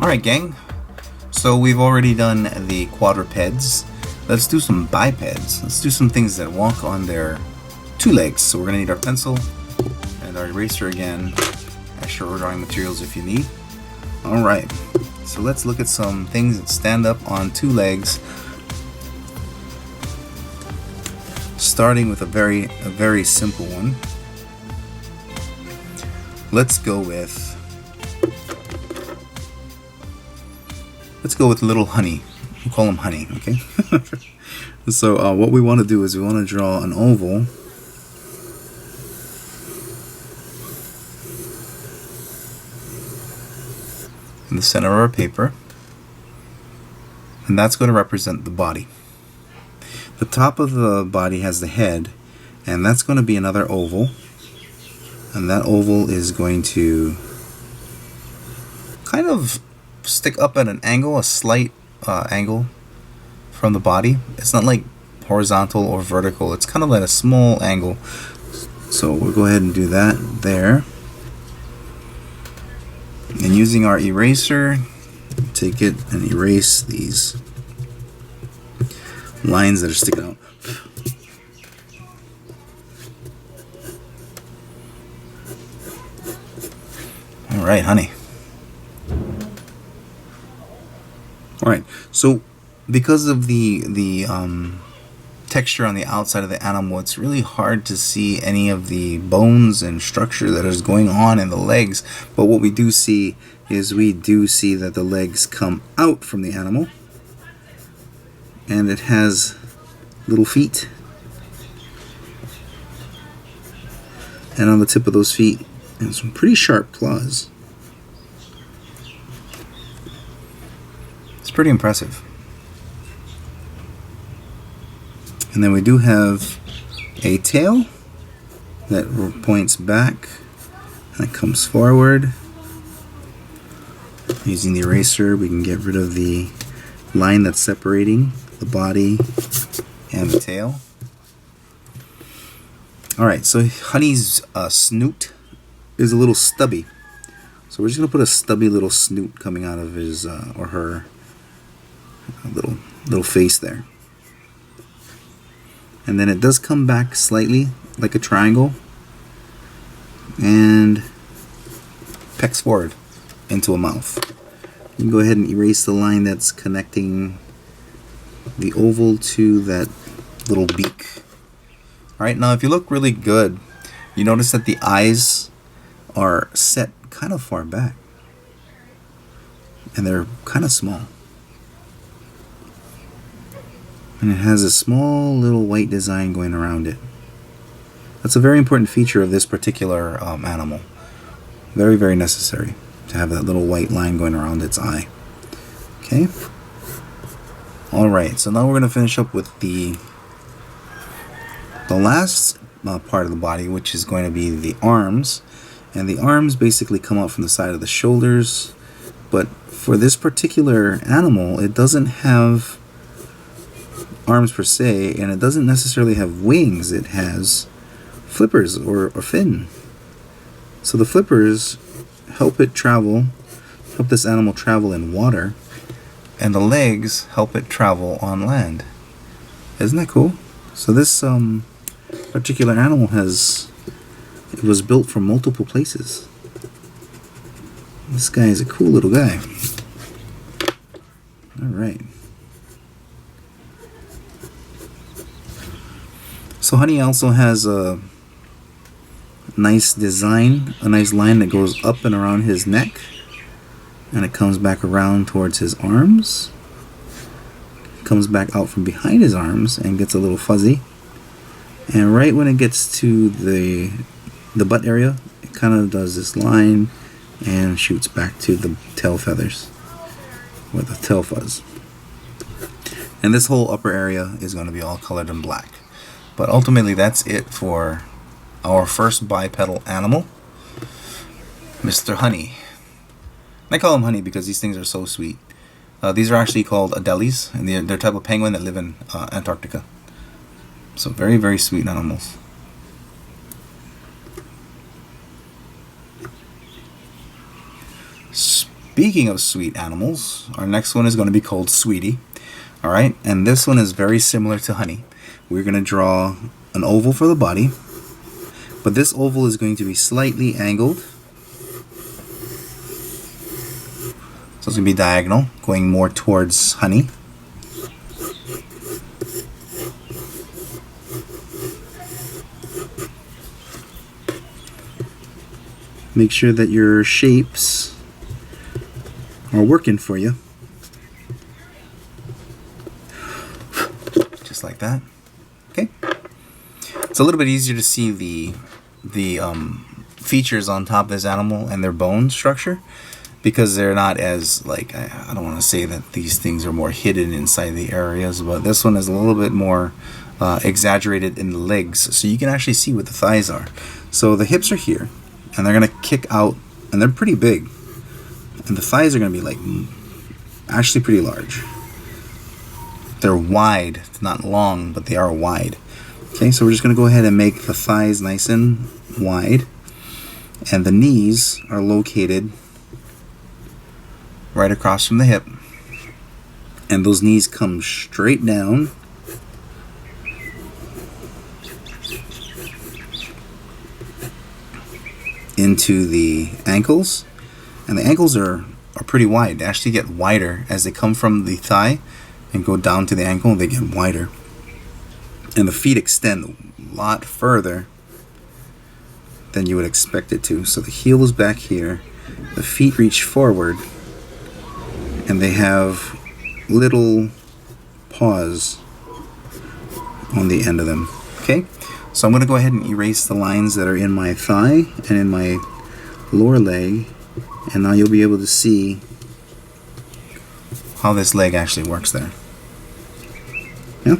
Alright gang, so we've already done the quadrupeds. Let's do some bipeds. Let's do some things that walk on their two legs. So we're going to need our pencil and our eraser again. Extra drawing materials if you need. Alright, so let's look at some things that stand up on two legs. Starting with a very simple one. Let's go with little Honey. We'll call him Honey, okay? So what we want to do is we want to draw an oval in the center of our paper, and that's going to represent the body. The top of the body has the head, and that's going to be another oval, and that oval is going to kind of stick up at an angle, a slight angle from the body. It's not like horizontal or vertical, it's kind of at a small angle. So we'll go ahead and do that there. And using our eraser, take it and erase these lines that are sticking out. Alright, Honey. Alright, so because of the texture on the outside of the animal, it's really hard to see any of the bones and structure that is going on in the legs. But what we do see is we do see that the legs come out from the animal, and it has little feet, and on the tip of those feet and some pretty sharp claws. It's pretty impressive. And then we do have a tail that points back and it comes forward. Using the eraser, we can get rid of the line that's separating the body and the tail. Alright, so Honey's snoot is a little stubby. So we're just going to put a stubby little snoot coming out of his or her little face there. And then it does come back slightly like a triangle and pecks forward into a mouth. You can go ahead and erase the line that's connecting the oval to that little beak. Alright, now if you look really good, you notice that the eyes are set kind of far back and they're kind of small. And it has a small little white design going around it. That's a very important feature of this particular animal. Very, very necessary to have that little white line going around its eye. Okay. Alright, so now we're going to finish up with the last part of the body, which is going to be the arms. And the arms basically come out from the side of the shoulders. But for this particular animal, it doesn't have arms per se, and it doesn't necessarily have wings. It has flippers or fin. So the flippers help this animal travel in water, and the legs help it travel on land. Isn't that cool? So this particular animal it was built from multiple places. This guy is a cool little guy. Alright. So Honey also has a nice design, a nice line that goes up and around his neck, and it comes back around towards his arms, comes back out from behind his arms and gets a little fuzzy, and right when it gets to the butt area, it kind of does this line and shoots back to the tail feathers or the tail fuzz. And this whole upper area is going to be all colored in black. But ultimately, that's it for our first bipedal animal, Mr. Honey. I call him Honey because these things are so sweet. These are actually called Adelies, and they're a type of penguin that live in Antarctica. So very, very sweet animals. Speaking of sweet animals, our next one is going to be called Sweetie. Alright, and this one is very similar to Honey. We're going to draw an oval for the body, but this oval is going to be slightly angled. So it's going to be diagonal, going more towards Honey. Make sure that your shapes are working for you. Just like that. Okay. It's a little bit easier to see the features on top of this animal and their bone structure, because they're not as, like, I don't want to say that these things are more hidden inside the areas, but this one is a little bit more exaggerated in the legs, so you can actually see what the thighs are. So the hips are here, and they're going to kick out, and they're pretty big. And the thighs are going to be, like, actually pretty large. They're wide. It's not long, but they are wide. Okay, so we're just going to go ahead and make the thighs nice and wide. And the knees are located right across from the hip. And those knees come straight down. Into the ankles. And the ankles are pretty wide. They actually get wider as they come from the thigh and go down to the ankle. They get wider. And the feet extend a lot further than you would expect it to. So the heel is back here. The feet reach forward. And they have little paws on the end of them. Okay? So I'm going to go ahead and erase the lines that are in my thigh and in my lower leg. And now you'll be able to see how this leg actually works there. Yeah?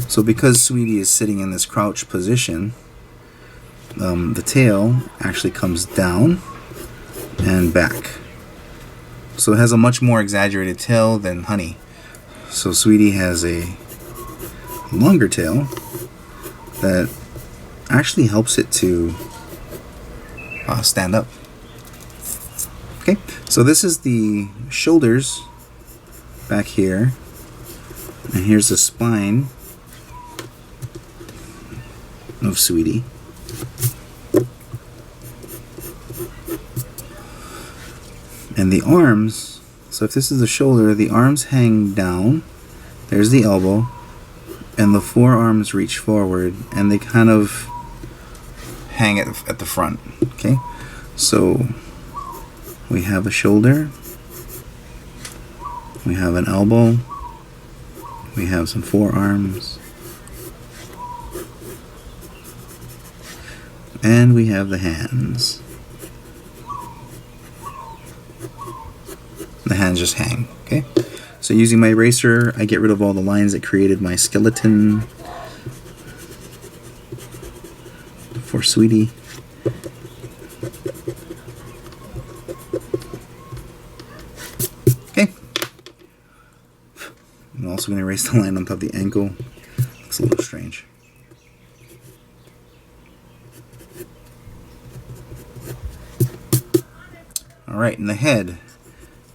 So because Sweetie is sitting in this crouch position, the tail actually comes down and back. So it has a much more exaggerated tail than Honey. So Sweetie has a longer tail that actually helps it to stand up. Okay, so this is the shoulders back here, and here's the spine of Sweetie. And the arms, so if this is the shoulder, the arms hang down. There's the elbow, and the forearms reach forward, and they kind of hang at the front. Okay, so we have a shoulder, we have an elbow, we have some forearms, and we have the hands. The hands just hang. Okay, so using my eraser, I get rid of all the lines that created my skeleton for Sweetie. Okay, I'm also going to erase the line on top of the ankle. Looks a little strange. Alright, and the head.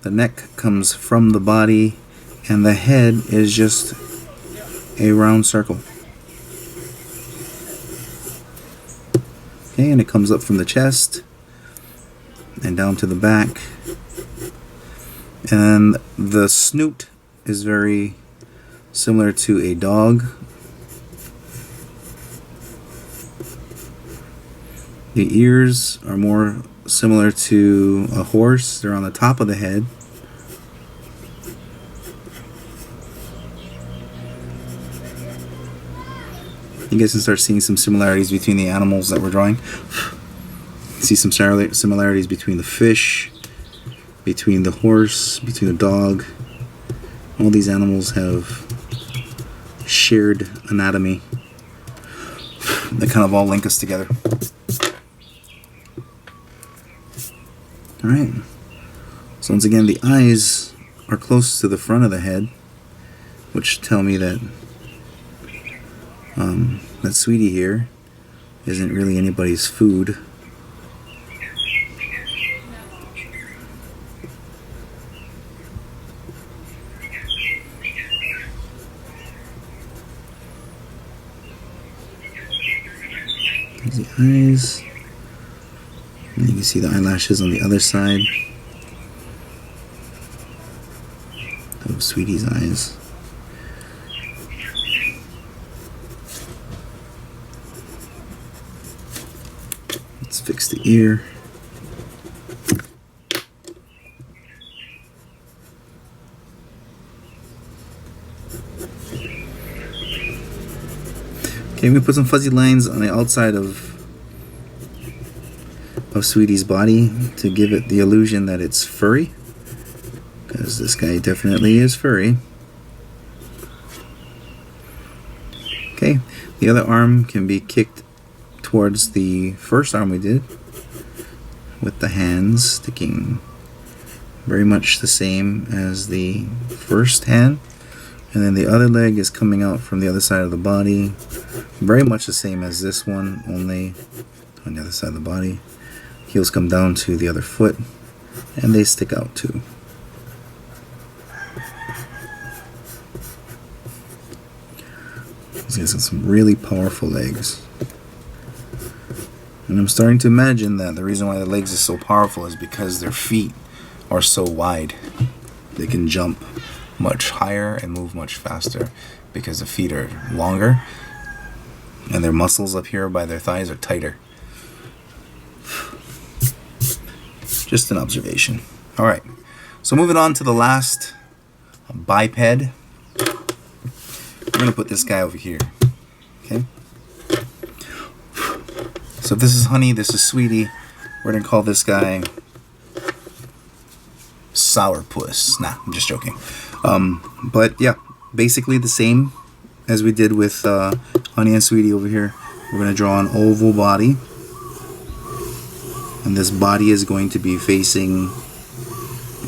The neck comes from the body, and the head is just a round circle. Okay, and it comes up from the chest and down to the back. And the snoot is very similar to a dog. The ears are more similar to a horse. They're on the top of the head. You guys can start seeing some similarities between the animals that we're drawing. See some similarities between the fish, between the horse, between the dog. All these animals have shared anatomy that kind of all link us together. Alright, so once again, the eyes are close to the front of the head, which tell me that that Sweetie here isn't really anybody's food. There's the eyes. And you can see the eyelashes on the other side of Sweetie's eyes. Let's fix the ear. Okay, we put some fuzzy lines on the outside of Sweetie's body to give it the illusion that it's furry, because this guy definitely is furry. Okay, the other arm can be kicked towards the first arm we did, with the hands sticking very much the same as the first hand. And then the other leg is coming out from the other side of the body, very much the same as this one, only on the other side of the body. Heels come down to the other foot, and they stick out too. These guys got some really powerful legs. And I'm starting to imagine that the reason why the legs are so powerful is because their feet are so wide. They can jump much higher and move much faster because the feet are longer and their muscles up here by their thighs are tighter. Just an observation. Alright, so moving on to the last biped. We're going to put this guy over here. Okay. So if this is Honey, this is Sweetie. We're going to call this guy Sourpus. Nah, I'm just joking. But yeah, basically the same as we did with Honey and Sweetie over here. We're going to draw an oval body. And this body is going to be facing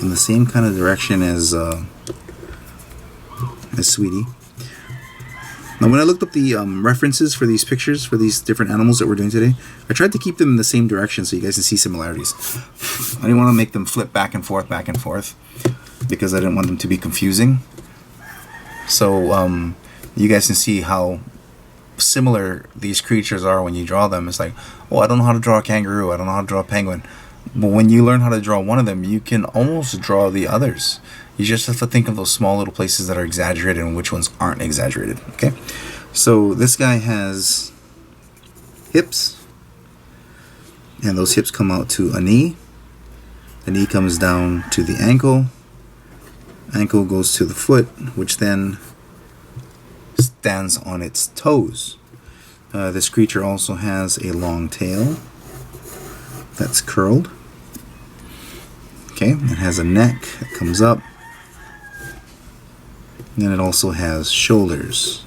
in the same kind of direction as Sweetie. Now when I looked up the references for these pictures, for these different animals that we're doing today, I tried to keep them in the same direction so you guys can see similarities. I didn't want to make them flip back and forth, because I didn't want them to be confusing. So you guys can see how similar these creatures are when you draw them. It's like, oh, I don't know how to draw a kangaroo, I don't know how to draw a penguin. But when you learn how to draw one of them, you can almost draw the others. You just have to think of those small little places that are exaggerated and which ones aren't exaggerated. Okay, so this guy has hips, and those hips come out to a knee. The knee comes down to the ankle. Ankle goes to the foot, which then stands on its toes. This creature also has a long tail that's curled. Okay, it has a neck that comes up. And then it also has shoulders.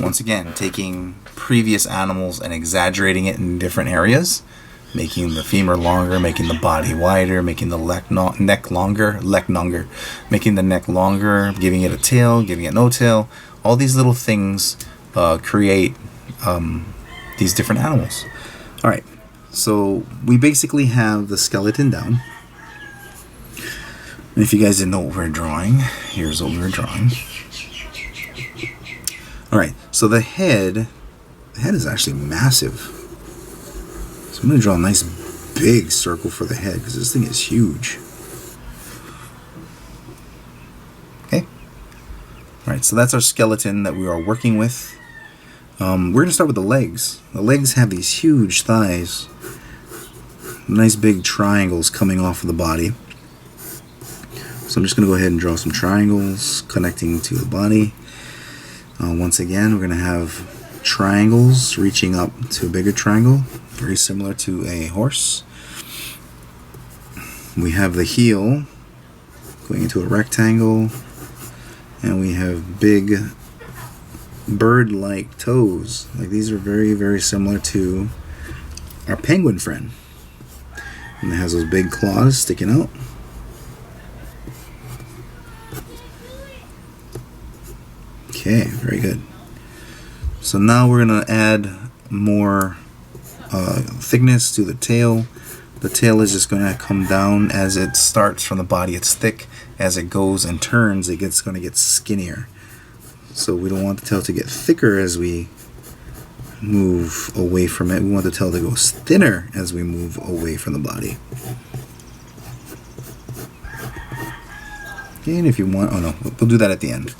Once again, taking previous animals and exaggerating it in different areas, making the femur longer, making the body wider, making the neck longer, making the neck longer, giving it a tail, giving it no tail. All these little things create these different animals. Alright, so we basically have the skeleton down. And if you guys didn't know what we're drawing, here's what we're drawing. Alright, so the head is actually massive. So I'm going to draw a nice big circle for the head because this thing is huge. Okay. Alright, so that's our skeleton that we are working with. We're going to start with the legs. The legs have these huge thighs. Nice big triangles coming off of the body. So I'm just going to go ahead and draw some triangles connecting to the body. Once again, we're going to have triangles reaching up to a bigger triangle, very similar to a horse. We have the heel going into a rectangle, and we have big bird-like toes. Like these are very, very similar to our penguin friend. And it has those big claws sticking out. Okay, very good. So now we're going to add more thickness to the tail. The tail is just going to come down as it starts from the body. It's thick. As it goes and turns, it's going to get skinnier. So we don't want the tail to get thicker as we move away from it. We want the tail to go thinner as we move away from the body. Okay, and if you want, oh no, we'll do that at the end.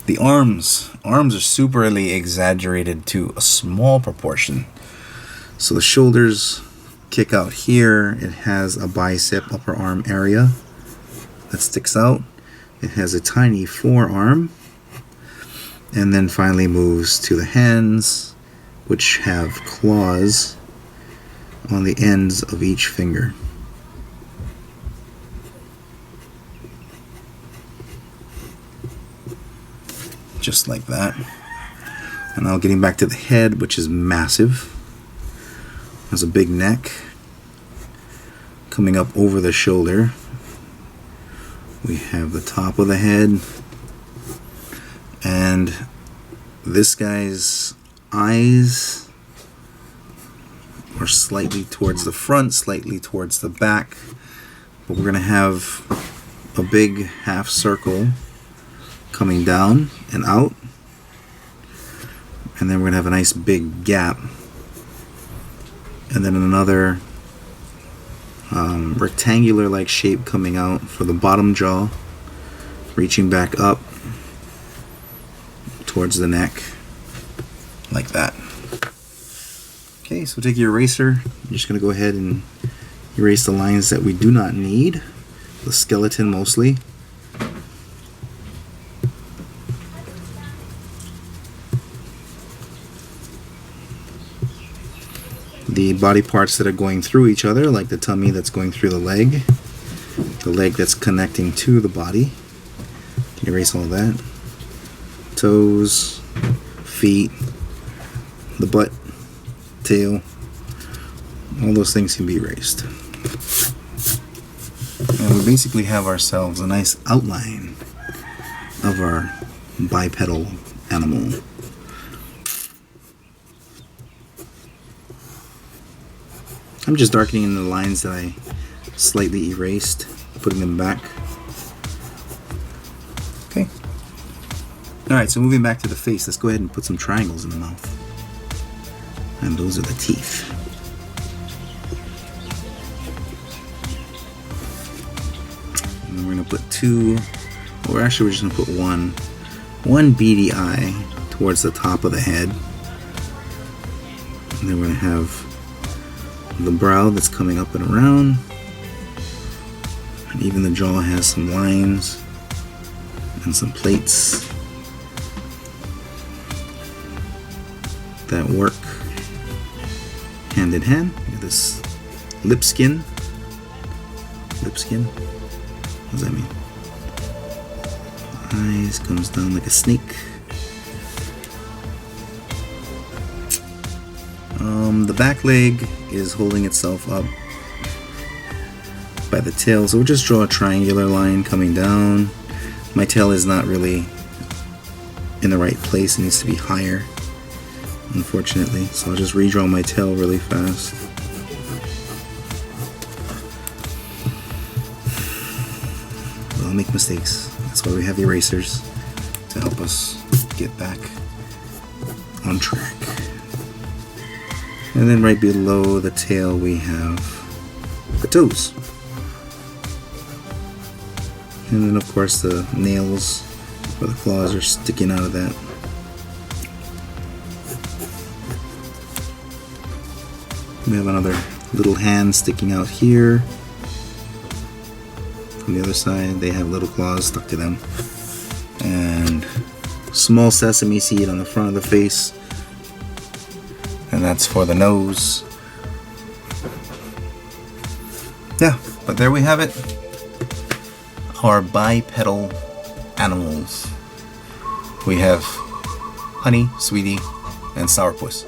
The arms are superly exaggerated to a small proportion. So the shoulders kick out here. It has a bicep upper arm area that sticks out. It has a tiny forearm, and then finally moves to the hands, which have claws on the ends of each finger. Just like that. And now getting back to the head, which is massive. Has a big neck coming up over the shoulder. We have the top of the head, and this guy's eyes are slightly towards the front, slightly towards the back, but we're going to have a big half circle coming down and out, and then we're going to have a nice big gap, and then another rectangular like shape coming out for the bottom jaw, reaching back up towards the neck like that. Okay, so take your eraser. You're just going to go ahead and erase the lines that we do not need, the skeleton mostly. The body parts that are going through each other, like the tummy that's going through the leg that's connecting to the body. You can erase all that. Toes, feet, the butt, tail, all those things can be erased. And we basically have ourselves a nice outline of our bipedal animal. I'm just darkening the lines that I slightly erased, putting them back. Okay. Alright, so moving back to the face, let's go ahead and put some triangles in the mouth. And those are the teeth. And we're going to put two, or actually we're just going to put one beady eye towards the top of the head. And then we're going to have the brow that's coming up and around, and even the jaw has some lines and some plates that work hand in hand. Look at this lip skin. What does that mean? Eyes comes down like a snake. The back leg is holding itself up by the tail, so we'll just draw a triangular line coming down. My tail is not really in the right place, it needs to be higher, unfortunately, so I'll just redraw my tail really fast. I'll make mistakes, that's why we have erasers, to help us get back on track. And then right below the tail we have the toes. And then of course the nails or the claws are sticking out of that. We have another little hand sticking out here. From the other side they have little claws stuck to them. And small sesame seed on the front of the face. And that's for the nose. Yeah, but there we have it. Our bipedal animals. We have Honey, Sweetie, and Sourpus.